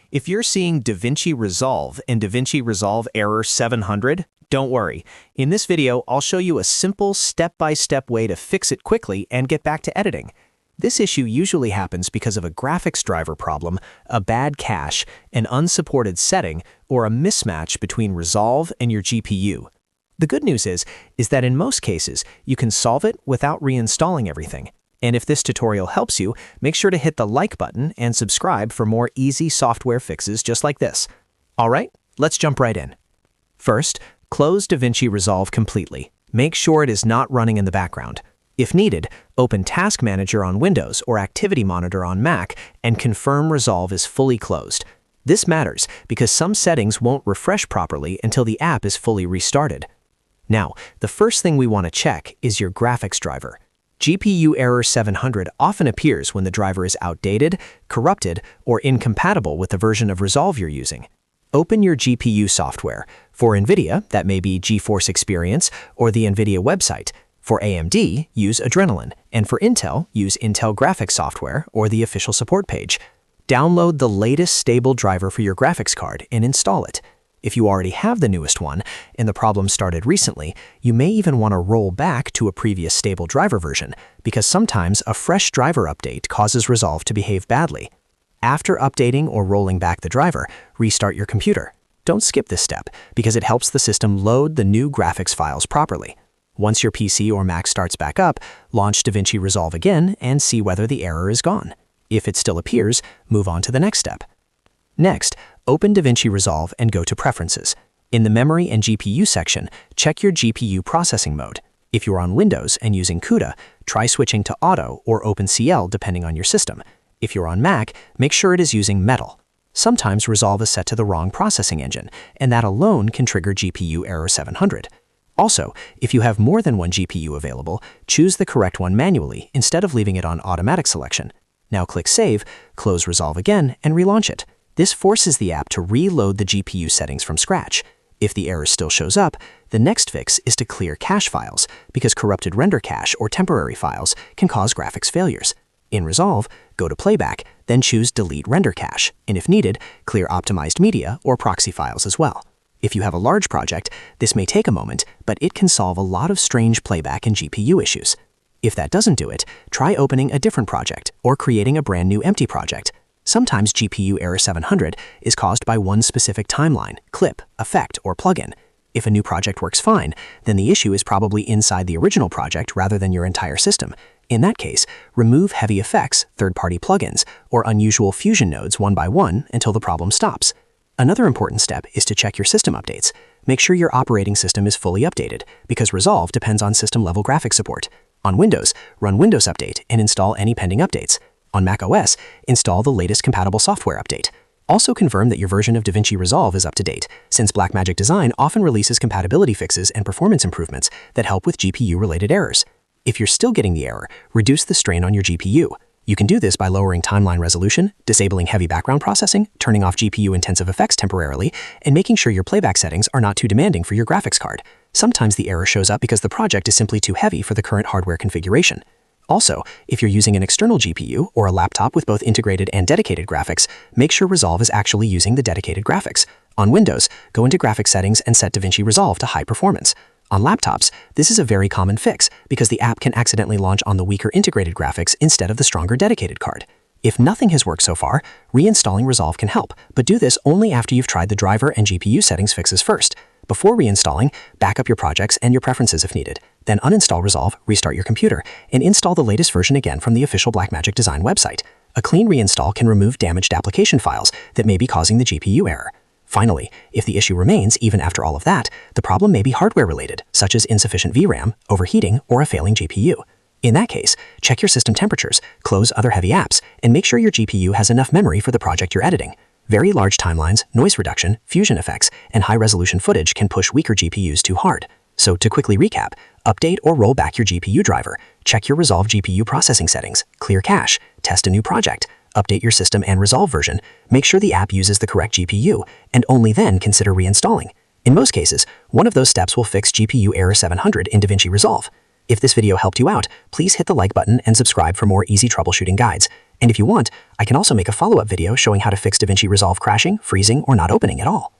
If you're seeing DaVinci Resolve and DaVinci Resolve error 700, don't worry. In this video, I'll show you a simple step-by-step way to fix it quickly and get back to editing. This issue usually happens because of a graphics driver problem, a bad cache, an unsupported setting, or a mismatch between Resolve and your GPU. The good news is that in most cases, you can solve it without reinstalling everything. And if this tutorial helps you, make sure to hit the like button and subscribe for more easy software fixes just like this. All right, let's jump right in. First, close DaVinci Resolve completely. Make sure it is not running in the background. If needed, open Task Manager on Windows or Activity Monitor on Mac and confirm Resolve is fully closed. This matters because some settings won't refresh properly until the app is fully restarted. Now, the first thing we want to check is your graphics driver. GPU error 700 often appears when the driver is outdated, corrupted, or incompatible with the version of Resolve you're using. Open your GPU software. For NVIDIA, that may be GeForce Experience or the NVIDIA website. For AMD, use Adrenalin, and for Intel, use Intel Graphics Software or the official support page. Download the latest stable driver for your graphics card and install it. If you already have the newest one and the problem started recently, you may even want to roll back to a previous stable driver version because sometimes a fresh driver update causes Resolve to behave badly. After updating or rolling back the driver, restart your computer. Don't skip this step because it helps the system load the new graphics files properly. Once your PC or Mac starts back up, launch DaVinci Resolve again and see whether the error is gone. If it still appears, move on to the next step. Next, open DaVinci Resolve and go to Preferences. In the Memory and GPU section, check your GPU processing mode. If you're on Windows and using CUDA, try switching to Auto or OpenCL depending on your system. If you're on Mac, make sure it is using Metal. Sometimes Resolve is set to the wrong processing engine, and that alone can trigger GPU error 700. Also, if you have more than one GPU available, choose the correct one manually instead of leaving it on automatic selection. Now click Save, close Resolve again, and relaunch it. This forces the app to reload the GPU settings from scratch. If the error still shows up, the next fix is to clear cache files, because corrupted render cache or temporary files can cause graphics failures. In Resolve, go to Playback, then choose Delete Render Cache, and if needed, clear optimized media or proxy files as well. If you have a large project, this may take a moment, but it can solve a lot of strange playback and GPU issues. If that doesn't do it, try opening a different project or creating a brand new empty project. Sometimes GPU error 700 is caused by one specific timeline, clip, effect, or plugin. If a new project works fine, then the issue is probably inside the original project rather than your entire system. In that case, remove heavy effects, third-party plugins, or unusual fusion nodes one by one until the problem stops. Another important step is to check your system updates. Make sure your operating system is fully updated, because Resolve depends on system-level graphics support. On Windows, run Windows Update and install any pending updates. On macOS, install the latest compatible software update. Also confirm that your version of DaVinci Resolve is up to date, since Blackmagic Design often releases compatibility fixes and performance improvements that help with GPU-related errors. If you're still getting the error, reduce the strain on your GPU. You can do this by lowering timeline resolution, disabling heavy background processing, turning off GPU-intensive effects temporarily, and making sure your playback settings are not too demanding for your graphics card. Sometimes the error shows up because the project is simply too heavy for the current hardware configuration. Also, if you're using an external GPU or a laptop with both integrated and dedicated graphics, make sure Resolve is actually using the dedicated graphics. On Windows, go into Graphics Settings and set DaVinci Resolve to high performance. On laptops, this is a very common fix because the app can accidentally launch on the weaker integrated graphics instead of the stronger dedicated card. If nothing has worked so far, reinstalling Resolve can help, but do this only after you've tried the driver and GPU settings fixes first. Before reinstalling, back up your projects and your preferences if needed. Then uninstall Resolve, restart your computer, and install the latest version again from the official Blackmagic Design website. A clean reinstall can remove damaged application files that may be causing the GPU error. Finally, if the issue remains even after all of that, the problem may be hardware-related, such as insufficient VRAM, overheating, or a failing GPU. In that case, check your system temperatures, close other heavy apps, and make sure your GPU has enough memory for the project you're editing. Very large timelines, noise reduction, fusion effects, and high-resolution footage can push weaker GPUs too hard. So to quickly recap, update or roll back your GPU driver, check your Resolve GPU processing settings, clear cache, test a new project, update your system and Resolve version, make sure the app uses the correct GPU, and only then consider reinstalling. In most cases, one of those steps will fix GPU error 700 in DaVinci Resolve. If this video helped you out, please hit the like button and subscribe for more easy troubleshooting guides. And if you want, I can also make a follow-up video showing how to fix DaVinci Resolve crashing, freezing, or not opening at all.